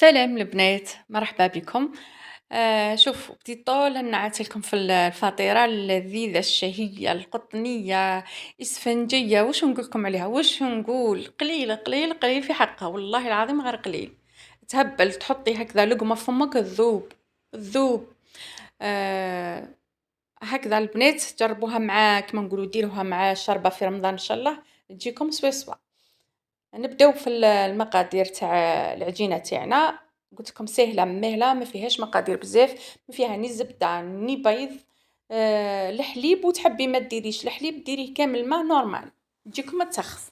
سلام البنات، مرحبا بكم. شوفوا بديت طول نعت لكم في الفطيرة اللذيذة الشهية القطنية اسفنجية. واش نقول لكم عليها؟ واش نقول؟ قليل قليل قليل في حقها، والله العظيم غير قليل. تهبل تحطي هكذا لقمة في فمك تذوب تذوب. آه هكذا البنات جربوها مع كما نقولوا ديروها مع الشربة في رمضان ان شاء الله تجيكم سوا سوا. نبداو في المقادير تاع العجينه تاعنا. قلت لكم سهله مهله، ما فيهاش مقادير بزاف، ما فيها ني زبده ني بيض. الحليب وتحبي ما ديريش الحليب ديريه كامل ما نورمال تجيكم ما تسخف.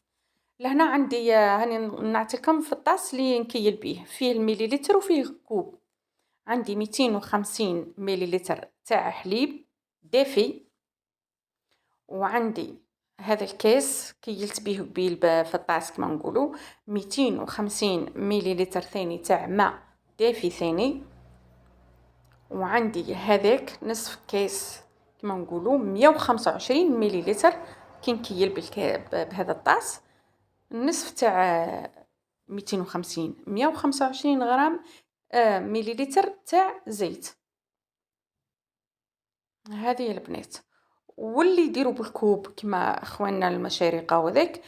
لهنا عندي هاني نعطيكم في الطاس اللي نكيل بيه، فيه المليلتر وفيه كوب. عندي 250 مليلتر تاع حليب دافي، وعندي هذا الكاس كيلت به في الطاس كما نقولوا 250 مليلتر ثاني تاع ماء دافي ثاني. وعندي هذاك نصف كاس كما نقولوا 125 مليلتر كي نكيل بهذا الطاس. النصف تاع 250 125 غرام مليلتر تاع زيت. هذه البنات. واللي يديروا بالكوب كما اخواننا المشارقه وذاك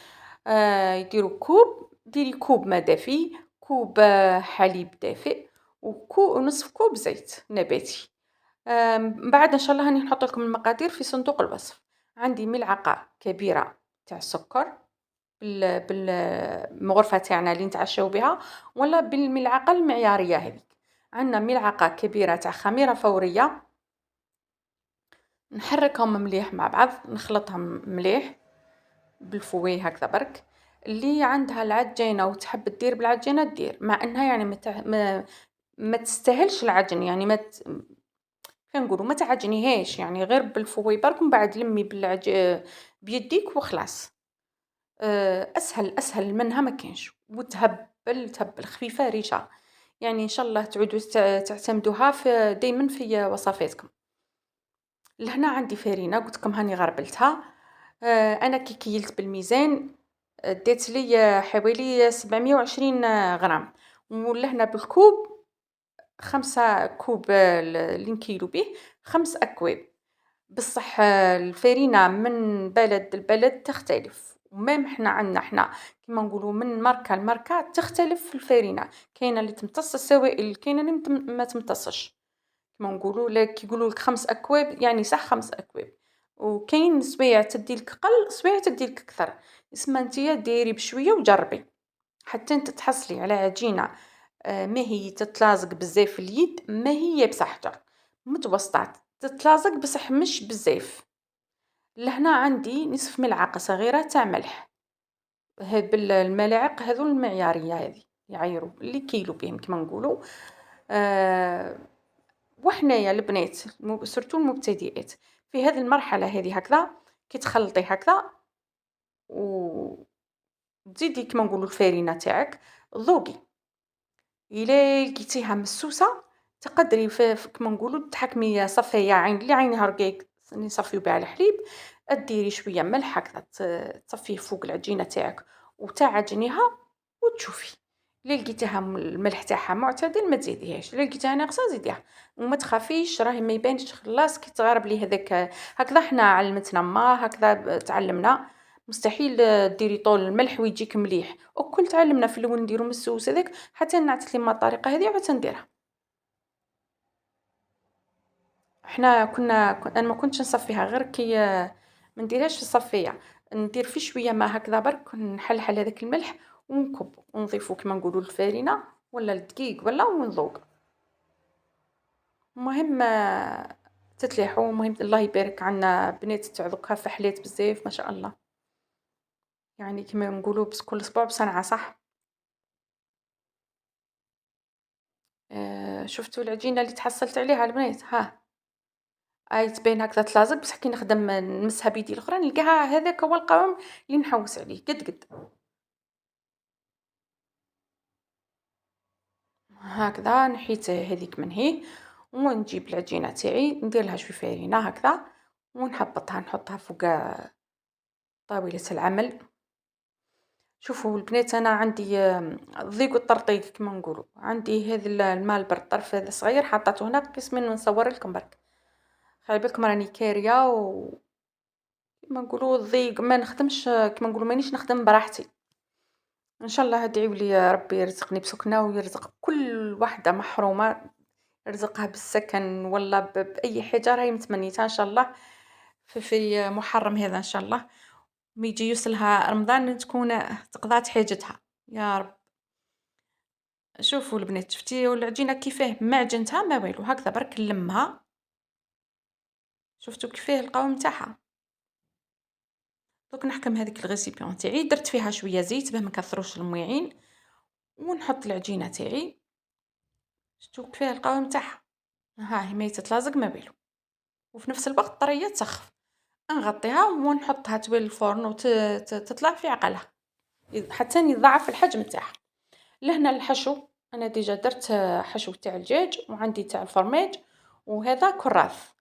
يديروا كوب، ديري كوب ماء دافي، كوب حليب دافئ، ونصف كوب زيت نباتي. من بعد ان شاء الله راني نحط لكم المقادير في صندوق الوصف. عندي ملعقه كبيره تاع السكر بالمغرفه تاعنا اللي نتعشاو بها، ولا بالملعقه المعياريه هذيك. عندنا ملعقه كبيره تاع خميره فوريه، نحركهم مليح مع بعض، نخلطهم مليح بالفوي هكذا برك. اللي عندها العجينه وتحب دير بالعجينه دير، مع انها يعني ما تستاهلش العجن، يعني ما كنقولوا ما تعجنيهاش، يعني غير بالفوي برك ومن بعد لمي بيديك وخلاص. اسهل منها ما كاينش، وتهبل تهبل خفيفه ريشه. يعني ان شاء الله تعودوا تعتمدوها في دائما في وصفاتكم. لهنا عندي فرينة قلت لكم هاني غربلتها. انا كي كيلت بالميزان دات لي حوالي 720 غرام. ولهنا بالكوب 5 كوب اللي نكيلو به 5 أكواب. بصح الفرينة من بلد لبلد تختلف، ومام حنا عندنا حنا كيما نقولوا من ماركة لماركة تختلف في الفرينة. كاينه اللي تمتص السوائل، كاينه اللي ما تمتصش. كيما نقولوا لك يقولوا لك 5 أكواب يعني صح 5 أكواب. وكاين سوايع تدي لك قل، سوايع تدي لك اكثر. اسما نتيا ديري بشويه وجربي حتى انت تحصلي على عجينه ما هي تتلازق بزاف في اليد، ما هي بصح متوسطات تتلازق بصح مش بزاف. لهنا عندي نصف ملعقه صغيره تاع ملح، هاد بالملاعق هذو المعياريه هذه يعيروا اللي كيلو بهم كما نقولوا. آه وحنايا البنات سورتو المبتدئات في هذه المرحله هذه هكذا كي تخلطي هكذا وتزيدي كما نقولوا الفارينه تاعك ذوقي. الا لقيتيها مسوسه تقدري كما نقولوا تحكمي صفيه عين اللي عينها رقيق نصفيو بها الحليب، ديري شويه ملح هكذا تصفيه فوق العجينه تاعك وتعجنيها وتشوفي. الا لقيتيها الملح تاعها معتدل ما تزيديهاش، الا لقيتيها ناقصه زيديها. وما تخافيش راهي ما يبانش خلاص كي تغرب لي هذاك. هكذا حنا علمتنا ما هكذا تعلمنا. مستحيل ديري طول الملح ويجيك مليح، وكل تعلمنا في الاول نديرو مسوس هذاك حتى نعطيك لي الطريقه هذه عاد نديرها. احنا انا ما كنتش نصفيها غير كي ما نديرهاش في الصفيه، ندير في شويه ما هكذا برك نحلحل هذاك الملح ونكب ونضيفو كما نقولوا الفارينه ولا الدقيق ولا ونذوق. المهم تتليحوا. المهم الله يبارك عنا بنات تاع دوكا فحلات بزاف ما شاء الله، يعني كما نقولوا بس كل اسبوع بصنعه صح. شفتوا العجينه اللي تحصلت عليها البنات؟ ها أي تبان هكذا تلازق، بصح كي نخدم نمسها بيدي الأخرى نلقاها هذاك هو القوام اللي نحوس عليه قد قد. هكذا نحيت هذيك من هي، ونجيب العجينة تاعي ندير لها شوي فرينة هكذا ونحبطها نحطها فوق طاولة العمل. شوفوا البنات، أنا عندي الضيق والطرطيق كما نقولوا. عندي هذا الماء البرد طرف هذا صغير حطيته هنا قسم من نصور لكم برك. خلي بالكم راني كارية كما نقولوا الضيق ما نخدمش، كما نقولوا مانيش نخدم براحتي. إن شاء الله ادعيوا لي يا ربي يرزقني بسكنة ويرزق كل واحدة محرومة، يرزقها بالسكن ولا بأي حاجة راهي متمنيتها إن شاء الله في محرم هذا إن شاء الله. يجي يوصلها رمضان تكون تقضات حاجتها يا رب. شوفوا البنات، شفتي العجينة كيفاه ما عجنتها ما والو، هكذا برك نلمها. شفتوا كيفاه القوام تاعها. دوك نحكم هذيك الغيسيبيون تاعي، درت فيها شوية زيت باه ما نكثروش المويعين، ونحط العجينة تاعي. شفتوا كيفاه القوام تاعها، ها هي ما يتتلاصق ما والو، وفي نفس الوقت طرية تسخف. نغطيها ونحطها تويل الفرن وتطلع في عقلها حتى يضاعف الحجم تاعها. لهنا الحشو، انا ديجا درت حشو تاع الدجاج وعندي تاع الفرماج، وهذا كراث.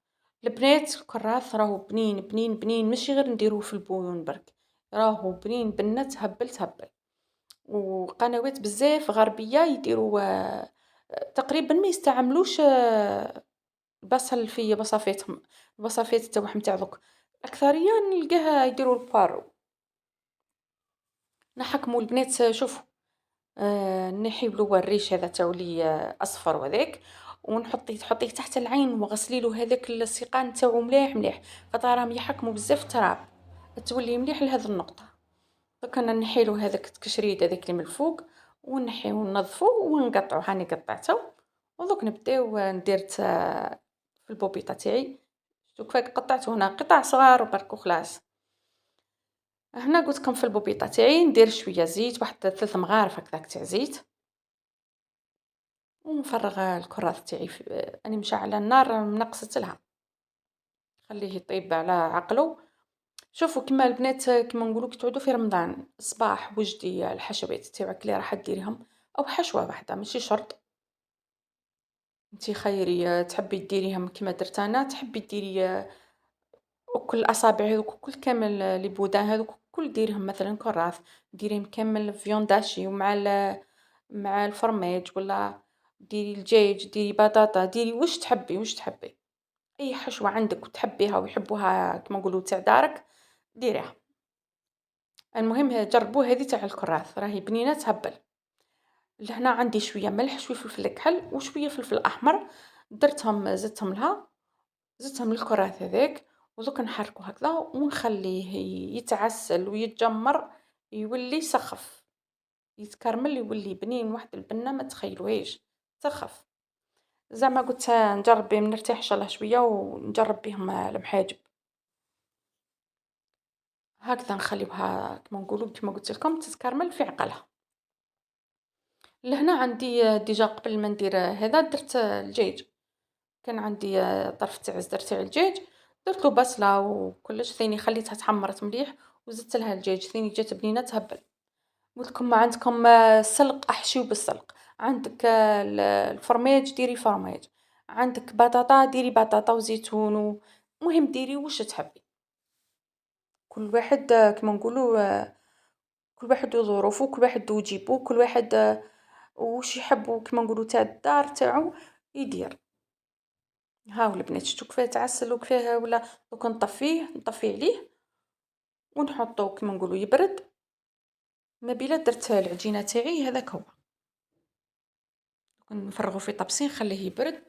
البنات الكراث راهو بنين بنين بنين، ماشي غير نديروه في البويون برك، راهو بنين بنة تهبل تهبل. وقنوات بزاف غربية يديروا تقريبا ما يستعملوش البصل في وصفاتهم، الوصفات تاعهم تاع دوك اكثريه نلقاها يديروا البارو. نحكموا البنات، شوفوا نحيولو الريش هذا تاعو لي اصفر وهذاك، تحطيه تحت العين وغسلي له هذاك السيقان تاعو مليح مليح، خاطر راهم يحكموا بزاف تراب تولي مليح لهذه النقطه. دوك انا نحيلو هذاك التكشريد هذاك اللي من الفوق، ونحيو وننظفو ونقطعو. هاني قطعته، ودوك نبداو ندير في البوبيطه تاعي. شوف كيف قطعته هنا قطع صغار وبرك وخلاص. هنا قلت لكم في البوبيطه تاعي ندير شويه زيت، واحد 3 مغارف هكذاك تاع زيت، ونفرغ الكراث تاعي اني مشعله النار منقصت لها، خليه يطيب على عقله. شوفوا كما البنات كما نقولوا كي تعودوا في رمضان الصباح وجدي الحشوات تاعك اللي راح ديريهم، او حشوه واحده ماشي شرط. انتي خيري تحبي ديريهم كما درت انا، تحبي ديري وكل الأصابع هذوك كل كامل لي بودان هذوك كل ديريهم مثلا كراث، ديريهم كامل فيونداشي ومع مع الفرماج، ولا ديري الدجاج، ديري بطاطا، ديري واش تحبي واش تحبي. اي حشوه عندك وتحبيها ويحبوها كما نقولوا تاع دارك ديريها. المهم جربوا هذه تاع الكراث راهي بنينه تهبل. لهنا عندي شويه ملح شويه فلفل كحل وشويه فلفل احمر، درتهم زدتهم لها، زدتهم للكراث هذاك. ودوك نحركو هكذا ونخليه يتعسل ويتجمر، يولي سخف يتكرمل يولي بنين واحد البنه ما تخيلوهاش سخف. زعما قلت نجرب بهم نرتاح ان شاء الله شويه ونجرب بهم المحاجب. هكذا نخليوها كما نقولوا كما قلت لكم تتكرمل في عقلها. لهنا عندي ديجا قبل ما ندير هذا درت الدجاج. كان عندي طرف تاع الزر تاع الدجاج، درت له بصله وكلش، ثاني خليتها تحمرت مليح وزدت لها الدجاج، ثاني جات بنينه تهبل. قلت لكم ما عندكم السلق احشيو بالسلق، عندك الفرماج ديري فرماج، عندك بطاطا ديري بطاطا وزيتون المهم ديري واش تحبي. كل واحد كما نقولوا كل واحد وظروفه، كل واحد وجيبو، كل واحد واش يحبوا كما نقولوا تاع الدار تاعو يدير. هاو البنات شتو كيفاه تعسل وكيفاه ولا. دوك نطفيه عليه ونحطو كما نقولوا يبرد. ما بلا درت العجينه تاعي هذاك هو، نفرغو في طبسين نخليه يبرد.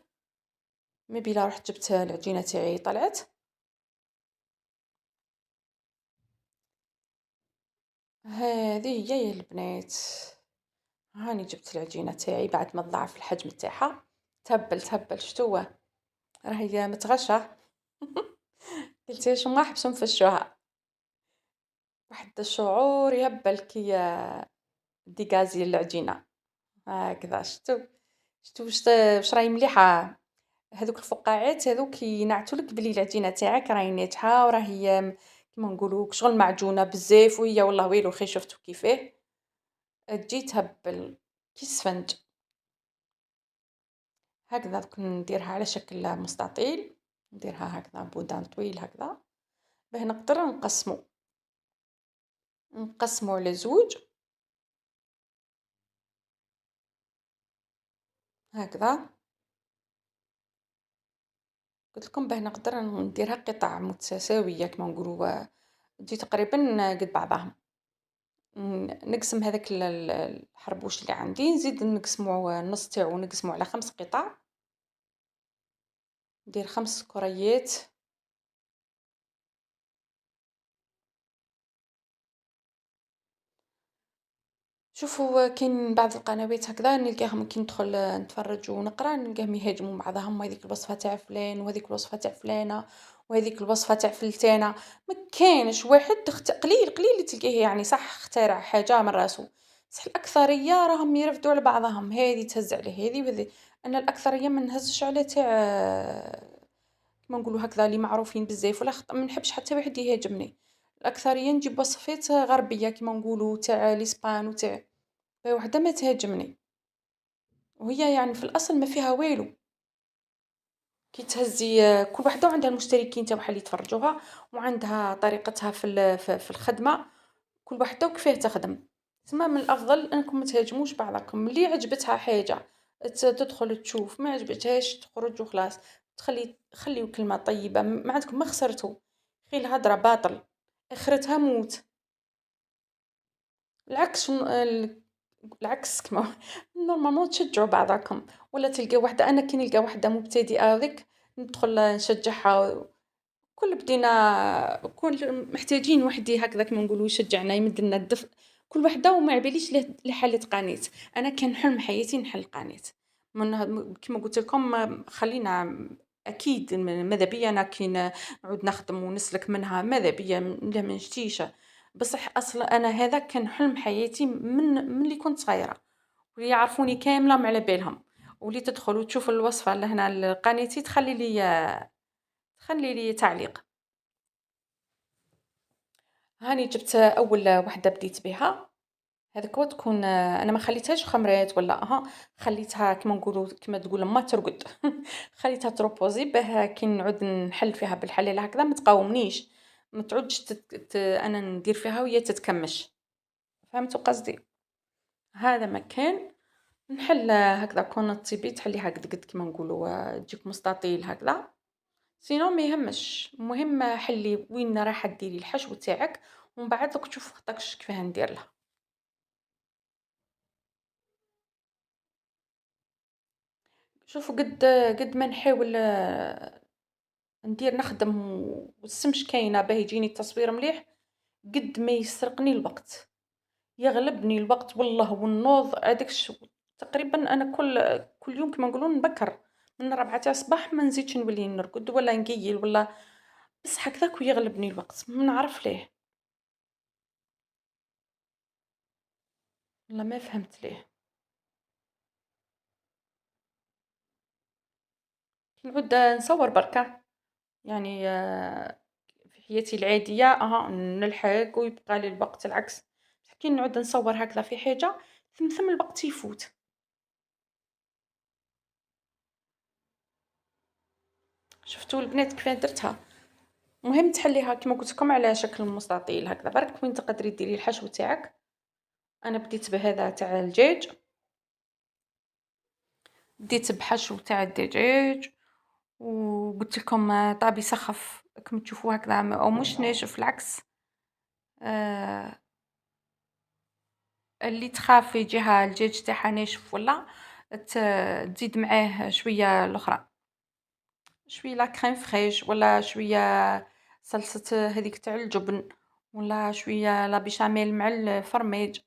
ما بلا رحت جبت العجينه تاعي طلعت. هذه هي يا البنات، هاني جبت العجينه تاعي بعد ما ضاعف الحجم تاعها، تهبل شتو راهي متغشه. قلت ايش ما حبسوا نفشوها، واحد الشعور يهبل كي ديكازي العجينه هكذا. شتو واش راهي مليحه. هذوك الفقاعات هذوك ينعتولك بلي العجينه تاعك راهي ناجحه وراهي كيما نقولوا شغل معجونه بزاف، وهي والله ويلو خي شفتو كيفاه تجي تهبل كي السفنج. هكذا دوك نديرها على شكل مستطيل، نديرها هكذا بودان طويل هكذا باه نقدر نقسمو على زوج. هكذا. قلت لكم باه نقدر نديرها قطع متساوية كما نقولوا، تجي تقريبا قد بعضهم. نقسم هذاك الحربوش اللي عندي، نزيد نقسمو النص تاعو نقسمو على 5 قطع، ندير 5 كريات. شوفوا كاين بعض القنوات هكذا نلقاهم كي ندخل نتفرج ونقرا نلقاهم يهاجموا بعضهم، وهذيك الوصفة تاع فلان وهذيك الوصفة تاع فلانة وهذيك الوصفة تاع فلتانة. ما كانش واحد قليل قليل اللي تلقاه يعني صح اخترع حاجة من راسو، بصح الأكثرية راهم يرفدوا على بعضهم، هذه تهز على هذه وهذه. أنا الأكثرية ما نهزش على تاع كيما نقولوا هكذا اللي معروفين بزاف، ولا ما نحبش حتى واحد يهاجمني. الأكثرية نجيب وصفات غربية كيما نقولوا تاع الإسبان وتاع وحدة ما تهاجمني، وهي يعني في الأصل ما فيها والو. كي تهزي كل وحدة وعندها المشتركين تاعها اللي يتفرجوها، وعندها طريقتها في الخدمة، كل وحدة وكيفاه تخدم. تسمى من الأفضل أنكم ما تهاجموش بعضكم، اللي عجبتها حاجة تدخل تشوف، ما عجبتهاش تخرج وخلاص. خليو كلمة طيبة، ما عندكم ما خسرتوا، خير الهضرة باطل آخرتها موت. العكس العكس كما نورمالمون تشجعوا بعضاكم، ولا تلقى وحده. انا كي نلقى وحده مبتدئه ذيك ندخل نشجعها. كل بدينا كل محتاجين واحد هكذا كما نقولوا يشجعنا يمد لنا الدفء. كل وحده وما عليش لحلت قناه. انا كان حلم حياتي نحل قناه كما قلت لكم. خلينا اكيد ماذا بيا انا كي نعود نخدم ونسلك منها، ماذا بيا لا ما نشتيش. بصح اصلا انا هذا كان حلم حياتي من اللي كنت صغيره، واللي يعرفوني كامله ما على بالهم، واللي تدخل وتشوف الوصفه لهنا لقناتي تخلي لي تعليق. هاني جبت اول وحده بديت بها، هذيك تكون انا ما خليتهاش خمرات ولا خليتها كما نقولوا كما تقول ما ترقد. خليتها تروبوزي باه كي نعود نحل فيها بالحلال هكذا ما تقاومنيش، ما تعودش انا ندير فيها وهي تتكمش. فهمتوا قصدي؟ هذا مكان نحل هكذا كون تصيبي تحليها قد قد كما نقولوا تجيك مستطيل هكذا. سينو ما يهمش، المهم حلي وين راح ديري الحشو تاعك، ومن بعد دوك تشوف خطاكش كيفاه ندير لها. شوفوا قد ما نحاول ندير نخدم والسمش كاينه باه يجيني التصوير مليح، قد ما يسرقني الوقت، يغلبني الوقت والله والنوض هذاك تقريبا انا كل يوم كما نقولون نبكر من 4 تاع الصباح ما نزيدش نولي نرقد ولا نقيل ولا، بس هكذاك ويغلبني الوقت ما نعرف ليه. والله ما فهمت ليه. نعود نصور بركة يعني في حياتي العادية نلحق ويبقى لي الوقت. العكس كي نعود نصور هكذا في حاجة ثم الوقت يفوت. شفتوا البنات كيف درتها؟ مهم تحليها كما قلت لكم على شكل مستطيل هكذا، برك وين تقدري ديري الحشو تاعك. انا بديت بهذا تاع الدجاج، بديت بحشو تاع الدجاج وقلت لكم طابي سخف كما تشوفوا هكذا او مش ناشف العكس. آه اللي تخاف يجيها الدجاج تاعها ناشف ولا تزيد معاه شويه الاخرى، شويه لا كريم فريش ولا شويه صلصه هذيك تاع الجبن ولا شويه لا بيشاميل مع الفرماج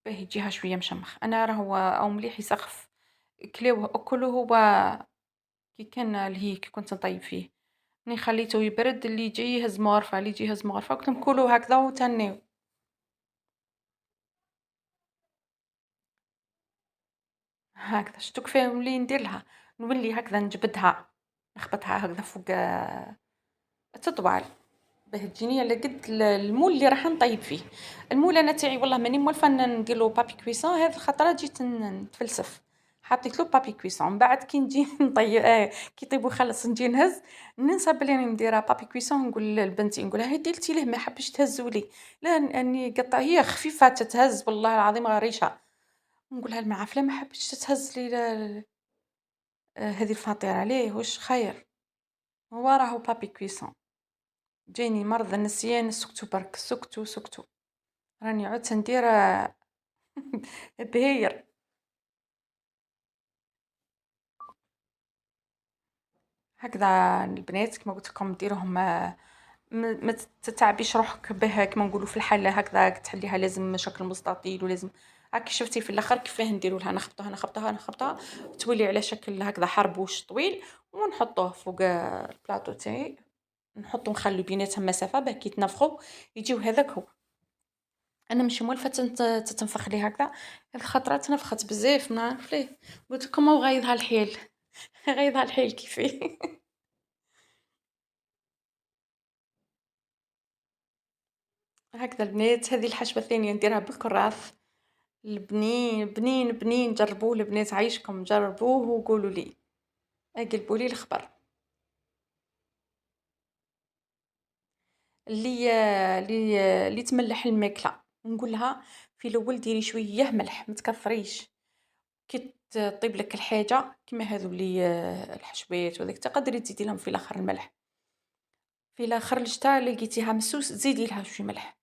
باه يجيها شويه مشمخ. انا راهو او مليح يسخف كلوه اكله هو كي كان لهيه كي كنت نطيب فيه. ملي خليته يبرد اللي يجي يهز مغرفه اللي يجي يهز مغرفه قلت لهم كلوا هكذا وتهنيو. هكذا شتو كيفاه نولي ندير لها، نولي هكذا نجبدها نخبطها هكذا فوق التطوال باه تجيني على قد المول اللي راح نطيب فيه. المول انا تاعي والله ماني موالفه ندير له بابي كويسون، هذه الخطره جيت نتفلسف حطيت له بابي كويسون. من بعد كي نجي نطيب كي يطيب ويخلص نجي نهز ننسى بلي راني نديرها بابي كويسون. نقول لبنتي نقولها هاي ديرتي ليه ما حبش تهزولي، لا اني قطع هي خفيفه تتهز والله العظيم غير ريشه. نقولها المعافلة ما حبتش تهز لي هذه الفطيرة، عليه واش خير، هو راهو بابي كويسون، جاني مرض النسيان، سكتو برك سكتو سكتو، راني عدت ندير بهير. هكذا البنات كما قلت لكم ديروهم، ما تتعبيش روحك به كما نقولوا في الحله هكذا تحليها لازم شكل مستطيل ولازم هاكي شفتي في الاخر كيفاه نديروا لها، نخبطوها نخبطوها نخبطوها تولي على شكل هكذا حربوش طويل، ونحطوه فوق البلاطو تاعي، نحطو نخلو بيناتهم مسافه باه كي يتنفخوا يجيو هذاك هو. انا مش مولفه تتنفخ لي هكذا، هذه خطره تنفخت بزاف ما نعرف ليه، قلت لكم هو غايضها الحيل غايضها الحيل كيفي. هكذا البنات هذه الحشوة الثانية نديرها بالكراث، البنين بنين بنين، جربوه البنات عايشكم جربوه وقولوا لي، قلبوا لي الخبر. اللي تملح الماكلة نقول لها في الاول ديري شويه ملح ما تكثريش، كي طيب لك الحاجه كيما هذو اللي الحشوات وذاك تقدري تزيدي لهم في الاخر الملح، في الاخر الشتا اللي لقيتيها مسوس زيدي لها شويه ملح،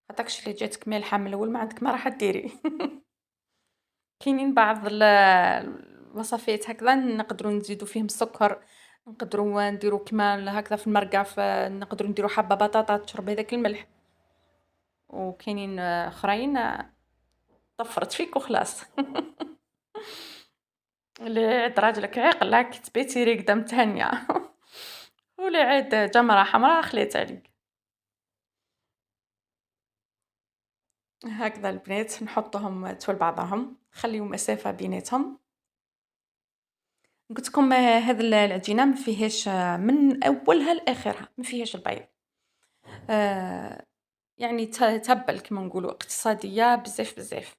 خاطرش اللي جاتك مالحه من الاول ما عندك ما راح ديري. كاينين بعض الوصفات هكذا نقدروا نزيدوا فيهم السكر، نقدروا نديروا كيما هكذا في المرقة، نقدروا نديروا حبة بطاطا تشرب هذاك الملح، وكاينين اخرين طفرت فيك وخلاص. اللي عاد راجلك عاقل هاك تبيتي ريقدة متهنية. واللي عاد جمرة حمراء خليت عليك. هكذا البنات نحطهم تول بعضهم، خليو مسافة بيناتهم. قلت لكم هذه العجينة ما فيهاش من أولها لآخرها ما فيهاش البيض، يعني تبل كما نقولوا اقتصادية بزاف بزاف،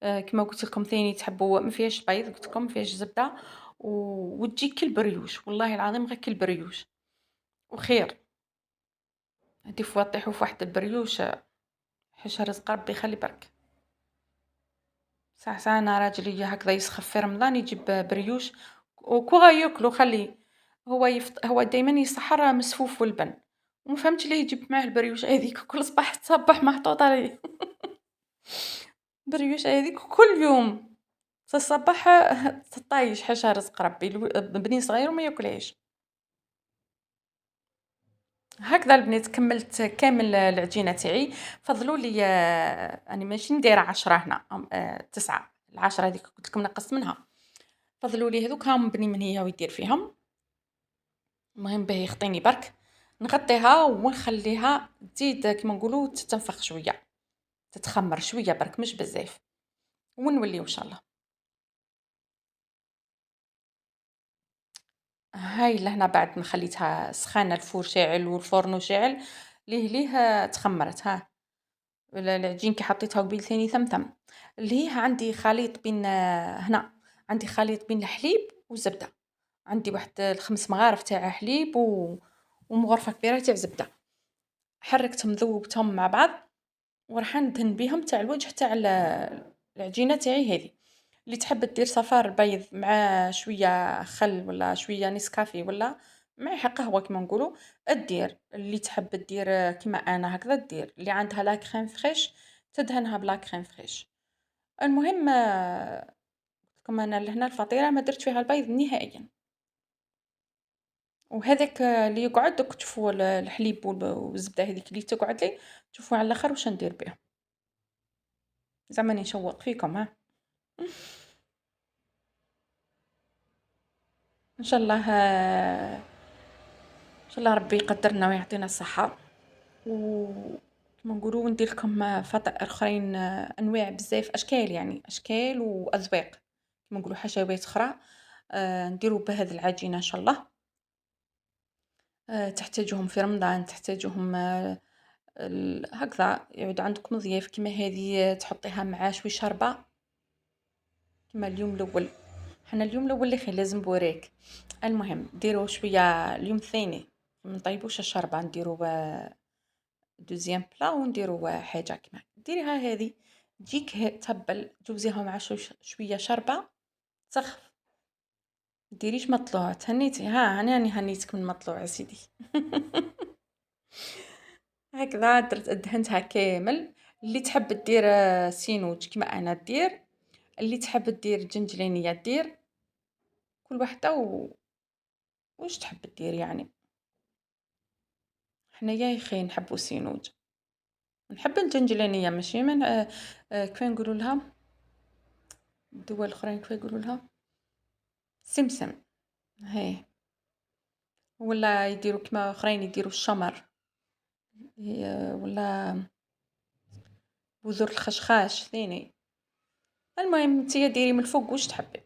كما قلت لكم ثاني تحبوا ما فيهاش بيض، قلت لكم ما فيهاش زبدة، وتجي كالبريوش والله العظيم غير كالبريوش وخير. هادي فوا طيحوا في واحد البريوش، حاشا رزق ربي يخلي برك. ساعة ساعة أنا راجلي هكذا يسخف في رمضان يجيب بريوش وكو ياكلو خليه، هو دايما يسحر مسفوف والبن، وما فهمتش ليه يجيب معاه البريوش هذيك كل صباح تصبح محطوطة عليه. بريوش هذيك كل يوم تصبح تطايش حاشا رزق ربي، بني صغير وما ياكلهاش. هكذا البنات كملت كامل العجينة تاعي، فضلوا لي أنا ماشي ندير 10 هنا 9، ال10 هاذيك قلت لكم نقصت منها، فضلوا لي هذوك هاهم بني من هي ويدير فيهم، المهم باه يخطيني برك، نغطيها ونخليها تزيد كيما نقولوا تتنفخ شوية، تتخمر شوية برك مش بزاف، ونوليو إن شاء الله. هاي لهنا بعد ما خليتها سخانة الفور شاعل والفرن شاعل، ليه تخمرت ها، العجين كي حطيتها وقبيل ثاني ثمثم، اللي هي عندي خليط بين هنا عندي خليط بين الحليب والزبدة، عندي واحد الخمس مغارف تاع حليب ومغرفة كبيرة تاع زبدة، حركتهم ذوبتهم مع بعض وراح ندهن بيهم تاع الوجه تاع العجينة تاعي هذه، اللي تحب دير صفار بيض مع شوية خل ولا شوية نسكافيه ولا مع قهوة كما نقولوا، دير اللي تحب دير كيما أنا هكذا دير، اللي عندها لا كريم فريش تدهنها بلا كريم فريش. المهم كما أنا لهنا الفطيرة ما درت فيها البيض نهائيًا، وهذاك اللي يقعد دوك تشوفوا الحليب والزبدة هذيك اللي تقعد لي تشوفوا على الآخر واش ندير بها، زعما راني نشوق فيكم ها. إن شاء الله إن شاء الله ربي يقدرنا ويعطينا الصحة، وكما نقولوا ندير لكم فطائر أخرين، أنواع بزاف أشكال يعني أشكال وأذواق، كما نقولوا حشوات أخرى نديروا بهذه العجينة إن شاء الله، تحتاجوهم في رمضان تحتاجوهم هكذا يعود عندكم ضياف كيما هذه تحطيها مع شوي شربة، كيما اليوم الأول حنا اليوم الأول اللي خير لازم بوريك، المهم ديروا شوية اليوم الثاني منطيبوش الشربة نديروا دوزيام بلا ونديروا حاجة كيما ديريها هذه تجيك تهبل، تجوزيها مع شوية شربة، تسخف. ديريش مطلوع، تهنيتي، ها أنا راني هنيتك من مطلوع سيدي. هكذا دهنتها كامل. اللي تحب دير سينوج كيما أنا دير، اللي تحب دير جنجلانية دير، كل وحدة واش تحب دير يعني. حنايا يا خي نحبو سينوج، نحب الجنجلانية ماشي من كيف نقولوا لها الدول الأخرين، كيف يقولوا لها سمسم. هي ولا يديروا كيما اخرين يديروا الشمر، ولا بذور الخشخاش ثاني. المهم نتيا ديري من الفوق واش تحبي،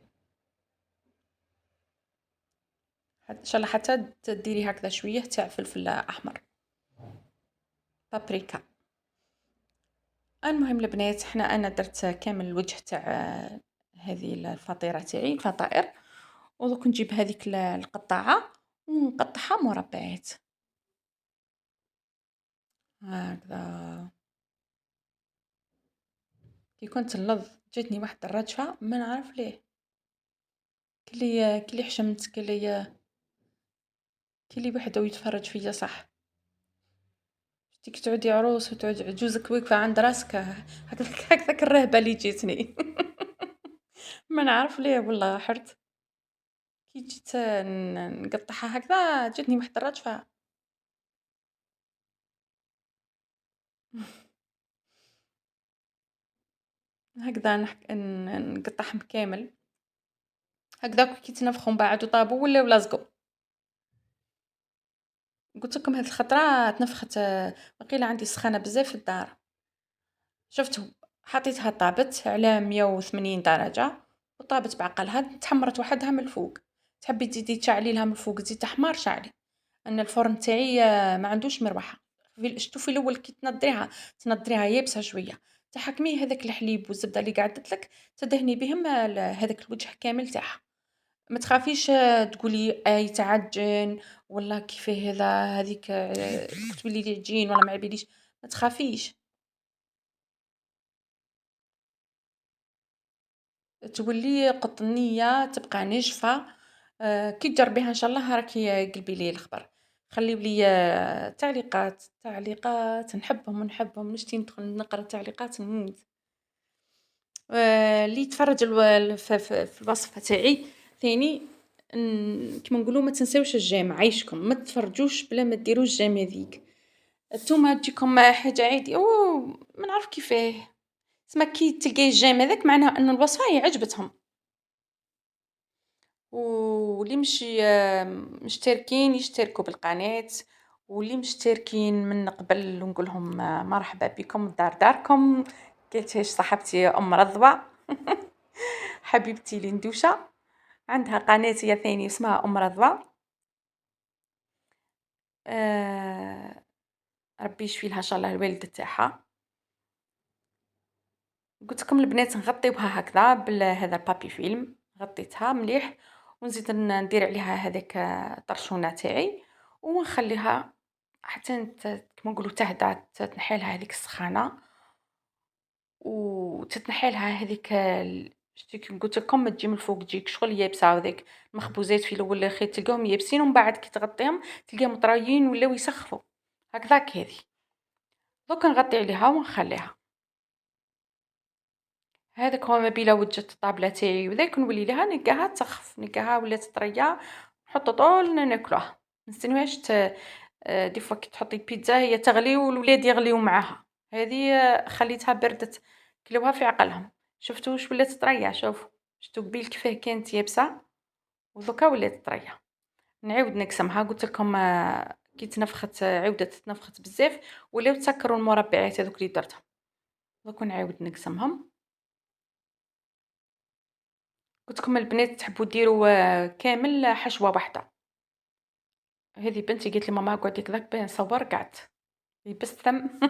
ان شاء الله حتى ديري هكذا شويه تاع فلفل احمر، بابريكا. المهم البنات، انا درت كامل الوجه تاع هذه الفطيره تاعي الفطائر، ودوك نجيب هذيك القطعه ونقطعها مربعات هكذا. كي كنت نلض جاتني واحد الرجفه ما نعرف ليه، كلي حشمت، كلي وحده ويتفرج فيا صح. شتيك تعودي عروس وتعود عجوزك واقفه عند راسك، هكذاك الرهبه اللي جاتني. ما نعرف ليه والله حرت. كي جيت نقطعها هكذا جاتني واحد الرجفه. هكذا نقطعهم كامل هكذاك، كي تنفخوا من بعد وطابوا ولاو لازقوا. قلت لكم هذه الخطره تنفخت، وقيله عندي سخانه بزاف في الدار. شفتوا، حطيتها طابت على 180 درجة وطابت بعقلها، تحمرت وحدها من الفوق. تحبي تزيدي تشعلي لها من الفوق زيت حمار شعلي. أن الفرن تاعي ما عندوش مروحة. شتو في الأول كي تنضريها يابسة شوية، تحكمي هذاك الحليب والزبدة اللي قعدت لك تدهني بهم هذاك الوجه كامل تاعها. ما تخافيش تقولي اي تعجن ولا كيفاه هذا، هذيك تولي لي عجين ولا ما عبيليش. ما تخافيش، تولي قطنية تبقى ناشفة. كي تجربيها ان شاء الله راكي قلبي لي الخبر. خليو لي تعليقات نحبهم نشتي ندخل نقرا تعليقات نموت. اللي يتفرج في الوصفة تاعي ثاني، كيما نقولوا ما تنساوش الجام، عايشكم ما تفرجوش بلا ما ديروش الجام هذيك. التومه تجيكم حاجه عادي ما نعرف كيفاه. تسمى كي تلقاي الجام هذاك معناها انه الوصفه هي عجبتهم. واللي مشتركين يشتركوا بالقناة، واللي مشتركين من قبل نقول لهم مرحبا بكم داركم. قالتهاش صاحبتي ام رضوى. حبيبتي لندوشة عندها قناة هي ثاني اسمها ام رضوى. ربي يشفي لها ان شاء الله الوالده تاعها. قلت لكم البنات نغطيوها هكذا بهذا البابي فيلم، غطيتها مليح ونزيد ندير عليها هذاك الطرشونه تاعي ونخليها حتى كما نقولوا تهدى، تنحيلها هذيك السخانه وتتنحيلها هذيك شتي قلت لكم تجي من الفوق تجيك شغل يابسه. هذيك المخبوزات في الاول خير تلقاهم يابسين ومن بعد كي تغطيهم تلقاهم طرايين ولاو يسخفوا هكذاك. هذه دوك نغطي عليها ونخليها. هذاك هو ما بلا وجه الطابله تاعي وذاك نولي لها نلقاها تسخف، نلقاها ولات طريه نحط طول ناكلوها. ما نستنوهاش دي فوا كي تحطي البيتزا هي تغلي والولاد يغليو معاها. هذه خليتها بردت كلوها في عقلهم. شفتوا واش ولات طريه؟ شوفوا شفتوا قبيل كيفاه كانت يابسه ودوكا ولات طريه. نعاود نقسمها، قلت لكم كي تنفخت عاودت تنفخت بزاف ولاو تسكروا المربعات هذوك اللي درتهم. دوك نعاود نقسمهم. قلت لكم البنات تحبوا ديروا كامل حشوه واحده. هذه بنتي قالت لي ماما قعدي كذاك باه نصور، قعدت يبستم.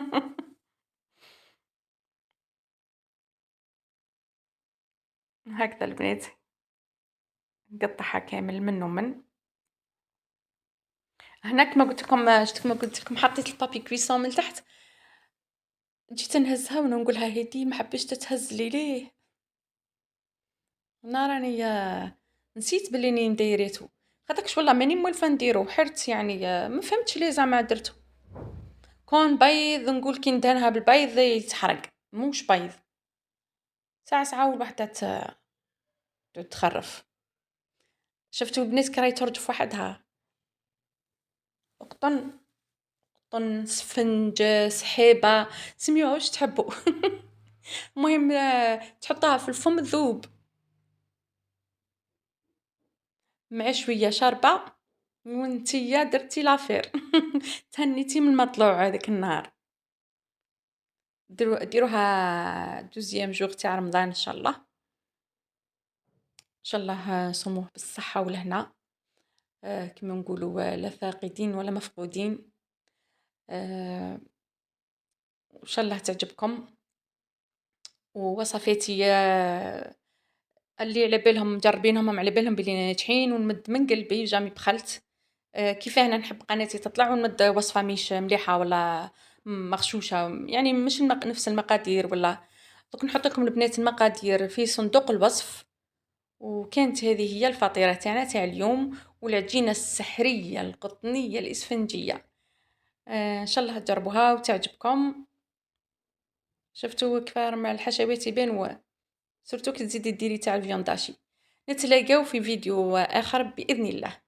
هكذا البنات نقطعها كامل من ومن. هناك ما قلت لكم شفت كما قلت لكم حطيت البابي كويسون من تحت. جيت نهزها وأنا نقولها هادي ما حبيتش تتهز لي ليه، أنا راني نسيت بلي راني مديريتو، خاطركش والله ماني مولفة نديرو، حرت يعني ما فهمتش ليه زعما درتو، كون بيض نقول كي ندهنها بالبيض يتحرق، موش بيض، ساعة والوحدة تخرف، شفتو البنات كي راهي ترجف وحدها، قطن، قطن، سفنج، سحيبة، سميوها واش تحبوا. المهم تحطها في الفم تذوب، مع شوية شاربة ونتيا درتي لافير. تهنيتي من المطلوع هذاك النهار. ديروها دوزيام جوغ تاع رمضان إن شاء الله. إن شاء الله صوموه بالصحة والهنا، كيما نقولوا لا فاقدين ولا مفقودين. إن شاء الله تعجبكم، ووصفاتي اللي على بالهم مجربينهم هم على بالهم بلي ناجحين، ونمد من قلبي جامي بخلت. كيفاه أنا نحب قناتي تطلع ونمد وصفة مش مليحة ولا مغشوشة، يعني مش نفس المقادير ولا. دوك نحط لكم البنات المقادير في صندوق الوصف. وكانت هذه هي الفطيرة تاعنا تاع اليوم، والعجينة السحرية القطنية الإسفنجية. إن شاء الله تجربوها وتعجبكم. شفتوا كيف مع الحشوات يبان، سورتو كي تزيدي ديري تاع الفيونداشي. نتلاقاو في فيديو آخر بإذن الله.